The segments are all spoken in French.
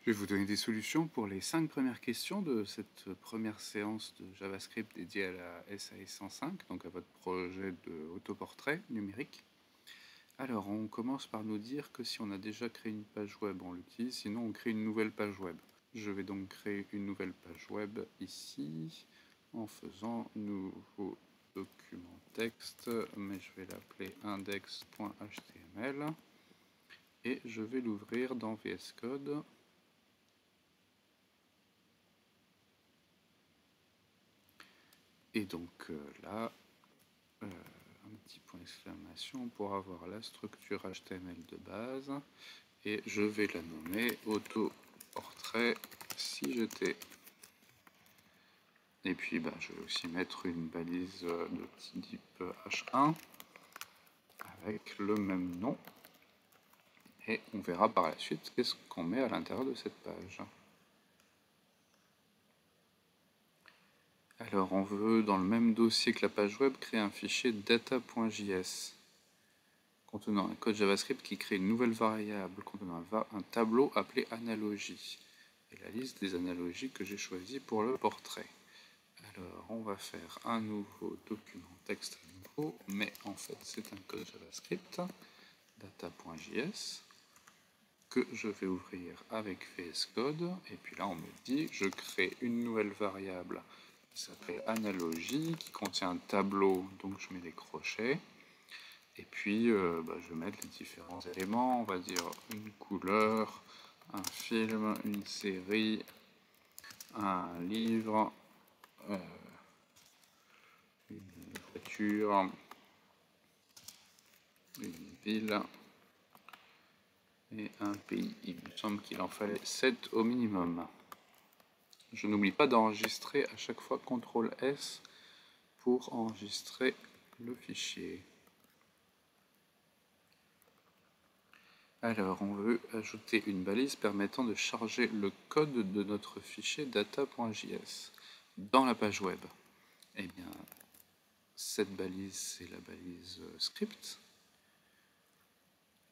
Je vais vous donner des solutions pour les 5 premières questions de cette première séance de JavaScript dédiée à la SAS 105, donc à votre projet de autoportrait numérique. Alors, on commence par nous dire que si on a déjà créé une page web, on l'utilise, sinon on crée une nouvelle page web. Je vais donc créer une nouvelle page web ici, en faisant nouveau document texte, mais je vais l'appeler index.html, et je vais l'ouvrir dans VS Code. Et donc là, un petit point d'exclamation pour avoir la structure HTML de base. Et je vais la nommer auto-portrait si j'étais. Et puis je vais aussi mettre une balise de type H1 avec le même nom. Et on verra par la suite qu'est-ce qu'on met à l'intérieur de cette page. Alors on veut, dans le même dossier que la page web, créer un fichier data.js contenant un code JavaScript qui crée une nouvelle variable contenant un tableau appelé analogie. Et la liste des analogies que j'ai choisies pour le portrait. Alors on va faire un nouveau document texte à nouveau, mais en fait c'est un code JavaScript, data.js, que je vais ouvrir avec VS Code. Et puis là on me dit je crée une nouvelle variable qui s'appelle analogie, qui contient un tableau, donc je mets des crochets. Et puis je vais mettre les différents éléments, on va dire une couleur, un film, une série, un livre, une voiture, une ville et un pays. Il me semble qu'il en fallait 7 au minimum. Je n'oublie pas d'enregistrer à chaque fois CTRL S pour enregistrer le fichier. Alors, on veut ajouter une balise permettant de charger le code de notre fichier data.js dans la page web. Eh bien, cette balise, c'est la balise script.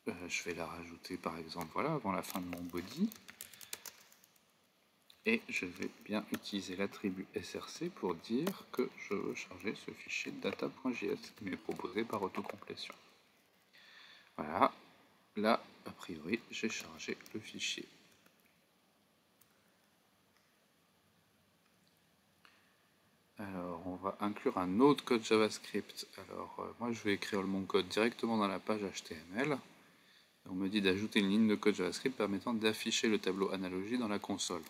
Je vais la rajouter par exemple voilà, avant la fin de mon body. Et je vais bien utiliser l'attribut src pour dire que je veux charger ce fichier data.js qui m'est proposé par autocomplétion. Voilà, là, a priori, j'ai chargé le fichier. Alors, on va inclure un autre code JavaScript. Alors, moi, je vais écrire mon code directement dans la page HTML. On me dit d'ajouter une ligne de code JavaScript permettant d'afficher le tableau analogie dans la console.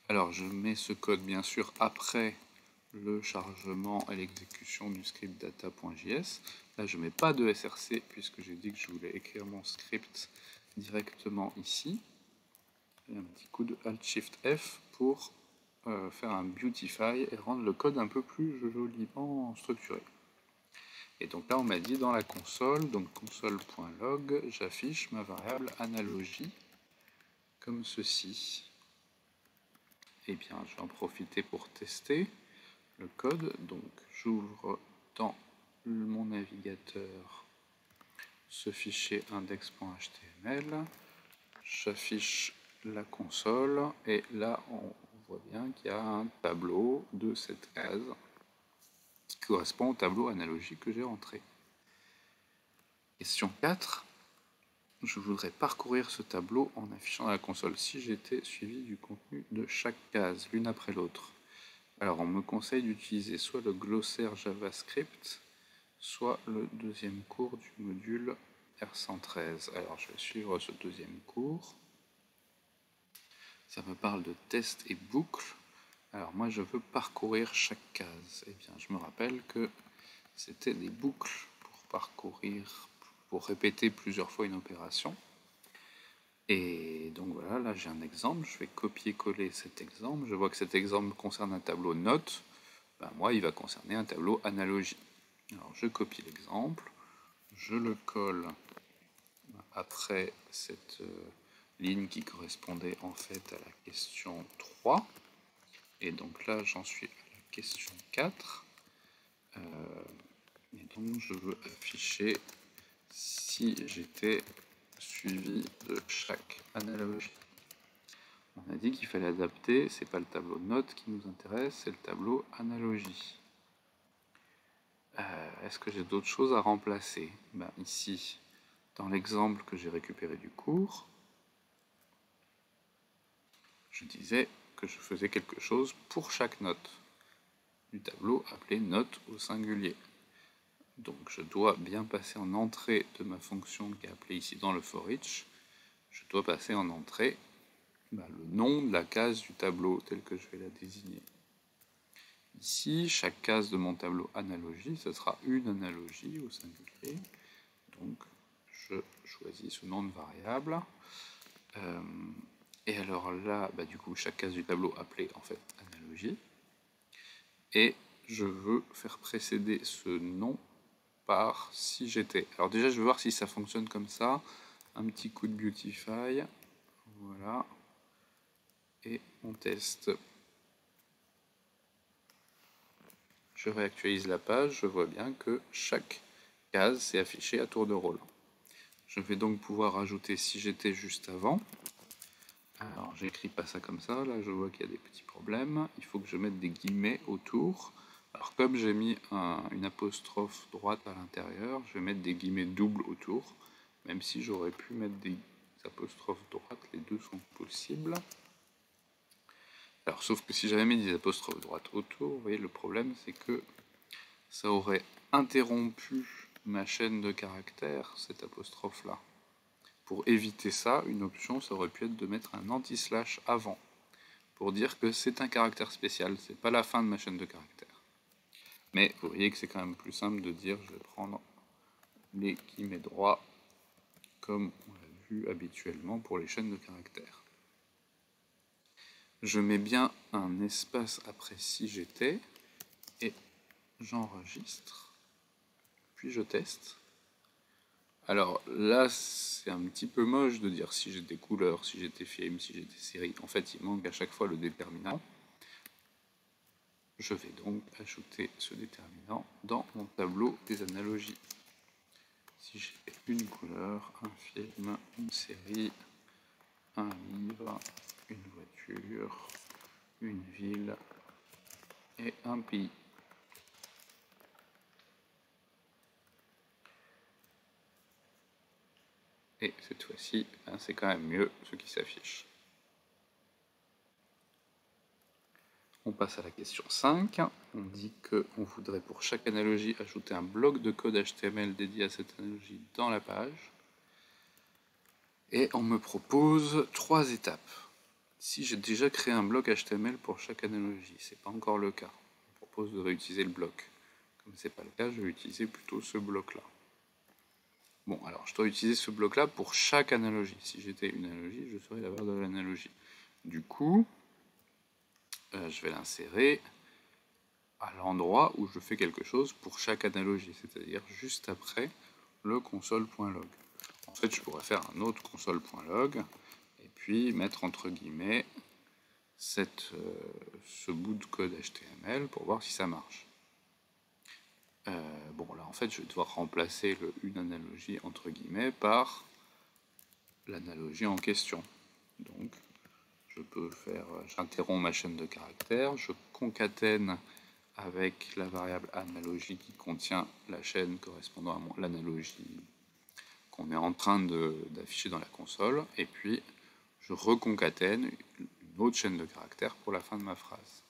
Alors, je mets ce code, bien sûr, après le chargement et l'exécution du script data.js. Là, je ne mets pas de src, puisque j'ai dit que je voulais écrire mon script directement ici. Et un petit coup de Alt-Shift-F pour faire un beautify et rendre le code un peu plus joliment structuré. Et donc là on m'a dit dans la console, donc console.log, j'affiche ma variable analogie comme ceci. Et bien je vais en profiter pour tester le code. Donc j'ouvre dans mon navigateur ce fichier index.html, j'affiche la console et là on voit bien qu'il y a un tableau de cette case qui correspond au tableau analogique que j'ai rentré. Question 4. Je voudrais parcourir ce tableau en affichant à la console si j'étais suivi du contenu de chaque case, l'une après l'autre. Alors on me conseille d'utiliser soit le glossaire JavaScript, soit le deuxième cours du module R113. Alors je vais suivre ce deuxième cours. Ça me parle de test et boucle. Alors moi je veux parcourir chaque case. Eh bien je me rappelle que c'était des boucles pour parcourir, pour répéter plusieurs fois une opération. Et donc voilà, là j'ai un exemple, je vais copier-coller cet exemple. Je vois que cet exemple concerne un tableau notes. Moi il va concerner un tableau analogie. Alors je copie l'exemple, je le colle après cette ligne qui correspondait en fait à la question 3. Et donc là, j'en suis à la question 4. Et donc, je veux afficher si j'étais suivi de chaque analogie. dit qu'il fallait adapter, c'est pas le tableau de notes qui nous intéresse, c'est le tableau analogie. Est-ce que j'ai d'autres choses à remplacer? Ici, dans l'exemple que j'ai récupéré du cours, je disais que je faisais quelque chose pour chaque note du tableau appelé note au singulier. Donc je dois bien passer en entrée de ma fonction qui est appelée ici dans le for each, je dois passer en entrée le nom de la case du tableau tel que je vais la désigner. Ici, chaque case de mon tableau analogie, ce sera une analogie au singulier. Donc, je choisis ce nom de variable. Et alors là, du coup, chaque case du tableau appelée en fait analogie. Et je veux faire précéder ce nom par si j'étais. Alors déjà, je veux voir si ça fonctionne comme ça. Un petit coup de Beautify. Voilà. Et on teste. Je réactualise la page, je vois bien que chaque case s'est affichée à tour de rôle. Je vais donc pouvoir ajouter si j'étais juste avant. Alors j'écris pas ça comme ça, là je vois qu'il y a des petits problèmes. Il faut que je mette des guillemets autour. Alors comme j'ai mis une apostrophe droite à l'intérieur, je vais mettre des guillemets doubles autour. Même si j'aurais pu mettre des apostrophes droites, les deux sont possibles. Alors, sauf que si j'avais mis des apostrophes droites autour, vous voyez, le problème, c'est que ça aurait interrompu ma chaîne de caractères, cette apostrophe-là. Pour éviter ça, une option, ça aurait pu être de mettre un anti-slash avant, pour dire que c'est un caractère spécial, c'est pas la fin de ma chaîne de caractères. Mais vous voyez que c'est quand même plus simple de dire, je vais prendre les guillemets droits, comme on l'a vu habituellement pour les chaînes de caractères. Je mets bien un espace après si j'étais et j'enregistre, puis je teste. Alors là, c'est un petit peu moche de dire si j'étais couleur, si j'étais film, si j'étais série. En fait, il manque à chaque fois le déterminant. Je vais donc ajouter ce déterminant dans mon tableau des analogies. Si j'ai une couleur, un film, une série, un livre, une voiture, une ville et un pays. Et cette fois-ci, c'est quand même mieux ce qui s'affiche. On passe à la question 5. On dit qu'on voudrait pour chaque analogie ajouter un bloc de code HTML dédié à cette analogie dans la page. Et on me propose 3 étapes. Si j'ai déjà créé un bloc HTML pour chaque analogie, c'est pas encore le cas. On me propose de réutiliser le bloc. Comme c'est pas le cas, je vais utiliser plutôt ce bloc-là. Bon, alors je dois utiliser ce bloc-là pour chaque analogie. Si j'étais une analogie, je serais la barre de l'analogie. Du coup, je vais l'insérer à l'endroit où je fais quelque chose pour chaque analogie, c'est-à-dire juste après le console.log. En fait, je pourrais faire un autre console.log et puis mettre entre guillemets ce bout de code HTML pour voir si ça marche. Bon, là, en fait, je vais devoir remplacer le une analogie entre guillemets par l'analogie en question. Donc, je peux faire, j'interromps ma chaîne de caractères, je concatène avec la variable analogie qui contient la chaîne correspondant à l'analogie qu'on est en train d'afficher dans la console, et puis je reconcatène une autre chaîne de caractères pour la fin de ma phrase.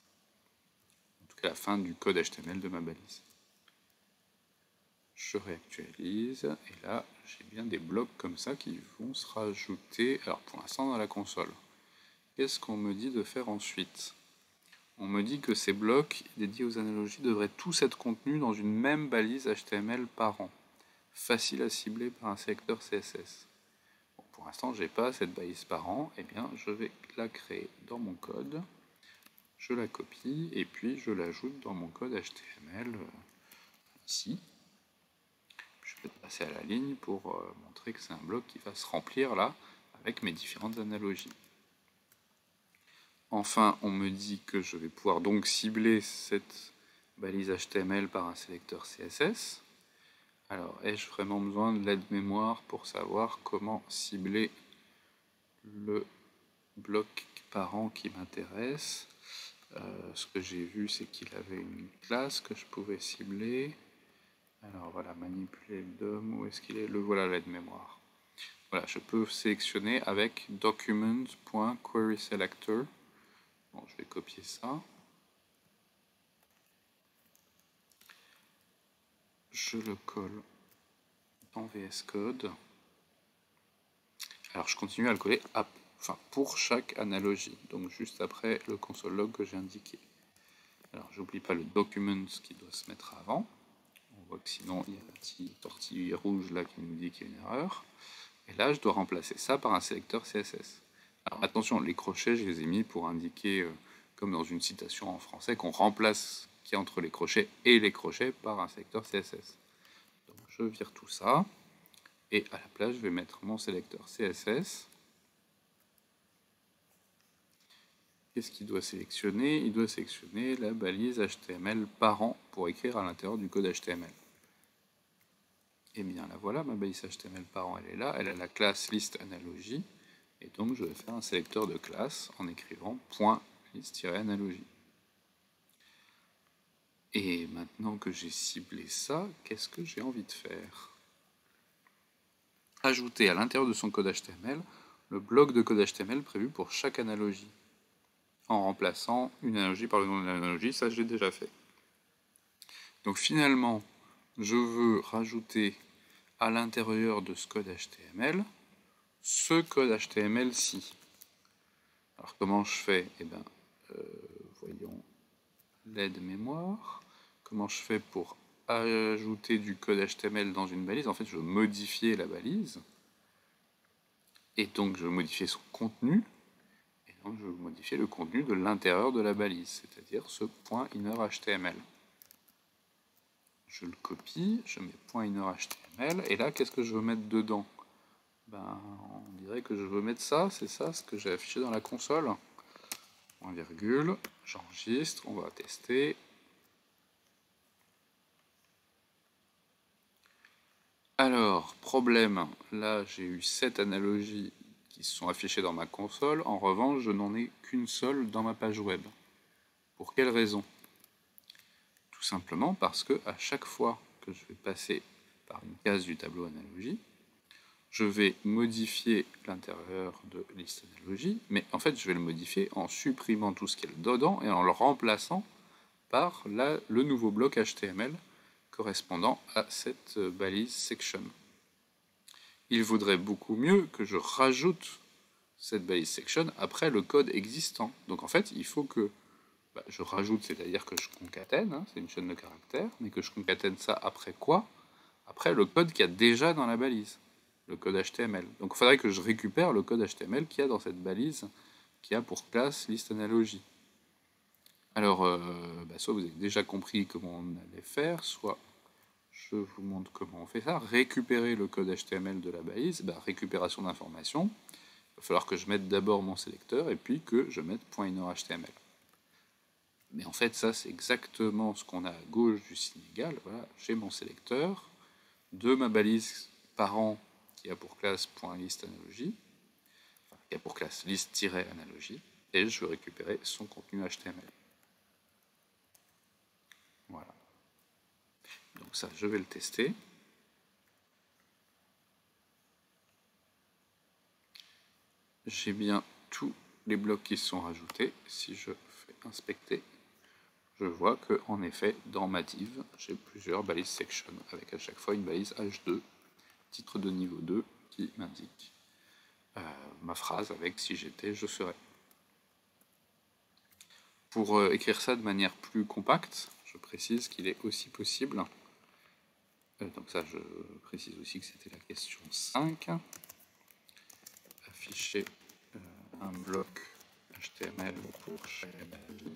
En tout cas, la fin du code HTML de ma balise. Je réactualise, et là, j'ai bien des blocs comme ça qui vont se rajouter, alors pour l'instant dans la console. Qu'est-ce qu'on me dit de faire ensuite? On me dit que ces blocs dédiés aux analogies devraient tous être contenus dans une même balise HTML parent, facile à cibler par un sélecteur CSS. Bon, pour l'instant, je n'ai pas cette balise parent, et bien je vais la créer dans mon code, je la copie, et puis je l'ajoute dans mon code HTML ici. Je vais passer à la ligne pour montrer que c'est un bloc qui va se remplir là, avec mes différentes analogies. Enfin, on me dit que je vais pouvoir donc cibler cette balise HTML par un sélecteur CSS. Alors, ai-je vraiment besoin de l'aide-mémoire pour savoir comment cibler le bloc parent qui m'intéresse. Ce que j'ai vu, c'est qu'il avait une classe que je pouvais cibler. Alors voilà, manipuler le DOM, où est-ce qu'il est? Le voilà, l'aide-mémoire. Voilà, je peux sélectionner avec document.querySelector. Bon, je vais copier ça. Je le colle dans VS Code. Alors je continue à le coller pour chaque analogie, donc juste après le console log que j'ai indiqué. Alors j'oublie pas le document qui doit se mettre avant. On voit que sinon il y a un petit tortille rouge là qui nous dit qu'il y a une erreur. Et là je dois remplacer ça par un sélecteur CSS. Alors attention, les crochets je les ai mis pour indiquer, comme dans une citation en français, qu'on remplace ce qui est entre les crochets et les crochets par un sélecteur CSS. Donc je vire tout ça. Et à la place, je vais mettre mon sélecteur CSS. Qu'est-ce qu'il doit sélectionner? Il doit sélectionner la balise HTML parent pour écrire à l'intérieur du code HTML. Et bien la voilà, ma balise HTML parent, elle est là. Elle a la classe list_analogy. Et donc je vais faire un sélecteur de classe en écrivant .list_analogy. Et maintenant que j'ai ciblé ça, qu'est-ce que j'ai envie de faire? Ajouter à l'intérieur de son code HTML le bloc de code HTML prévu pour chaque analogie, en remplaçant une analogie par le nom de l'analogie. Ça, j'ai déjà fait. Donc finalement, je veux rajouter à l'intérieur de ce code HTML ce code HTML-ci. Alors comment je fais? Eh bien, voyons l'aide-mémoire. Comment je fais pour ajouter du code HTML dans une balise? En fait, je veux modifier la balise. Et donc, je veux modifier son contenu. Et donc, je veux modifier le contenu de l'intérieur de la balise, c'est-à-dire ce .innerHTML. Je le copie, je mets .innerHTML. Et là, qu'est-ce que je veux mettre dedans? Ben, on dirait que je veux mettre ça, c'est ça ce que j'ai affiché dans la console. Point virgule, j'enregistre, on va tester. Alors, problème, là j'ai eu 7 analogies qui se sont affichées dans ma console, en revanche je n'en ai qu'une seule dans ma page web. Pour quelle raison? Tout simplement parce que à chaque fois que je vais passer par une case du tableau analogie, je vais modifier l'intérieur de liste analogie, mais en fait je vais le modifier en supprimant tout ce qu'il y a dedans et en le remplaçant par le nouveau bloc HTML correspondant à cette balise section. Il vaudrait beaucoup mieux que je rajoute cette balise section après le code existant. Donc en fait, il faut que je rajoute, c'est-à-dire que je concatène, hein, c'est une chaîne de caractères, mais que je concatène ça après quoi? Après le code qu'il y a déjà dans la balise, le code HTML. Donc il faudrait que je récupère le code HTML qu'il y a dans cette balise qui a pour classe list_analogy. Alors, soit vous avez déjà compris comment on allait faire, soit je vous montre comment on fait ça. Récupérer le code HTML de la balise, récupération d'informations. Il va falloir que je mette d'abord mon sélecteur et puis que je mette .innerHTML. Mais en fait, ça, c'est exactement ce qu'on a à gauche du signe égal. Voilà, j'ai mon sélecteur de ma balise parent qui a pour classe .list_analogy, qui a pour classe list-analogy, et je veux récupérer son contenu HTML. Voilà. Donc ça, je vais le tester. J'ai bien tous les blocs qui sont rajoutés. Si je fais inspecter, je vois que en effet, dans ma div, j'ai plusieurs balises section, avec à chaque fois une balise H2, titre de niveau 2, qui m'indique ma phrase avec si j'étais, je serais. Pour écrire ça de manière plus compacte, je précise qu'il est aussi possible, donc ça je précise aussi que c'était la question 5, afficher un bloc HTML pour chaque balise.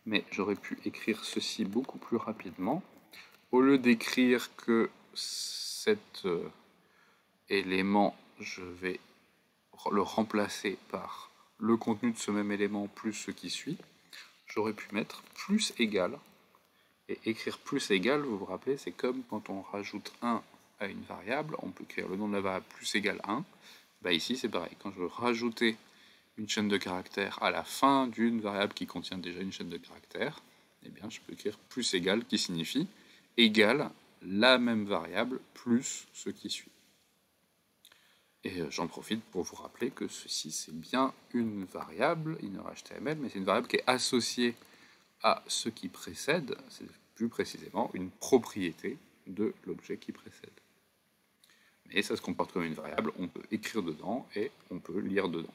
Mais j'aurais pu écrire ceci beaucoup plus rapidement. Au lieu d'écrire que cet élément, je vais le remplacer par le contenu de ce même élément plus ce qui suit. J'aurais pu mettre plus égal. Et écrire plus égal, vous vous rappelez, c'est comme quand on rajoute 1 à une variable, on peut écrire le nom de la variable plus égal 1. Ici, c'est pareil. Quand je veux rajouter une chaîne de caractères à la fin d'une variable qui contient déjà une chaîne de caractères, eh bien je peux écrire plus égal qui signifie égal la même variable plus ce qui suit. Et j'en profite pour vous rappeler que ceci c'est bien une variable innerHTML, mais c'est une variable qui est associée à ce qui précède, c'est plus précisément une propriété de l'objet qui précède. Mais ça se comporte comme une variable, on peut écrire dedans et on peut lire dedans.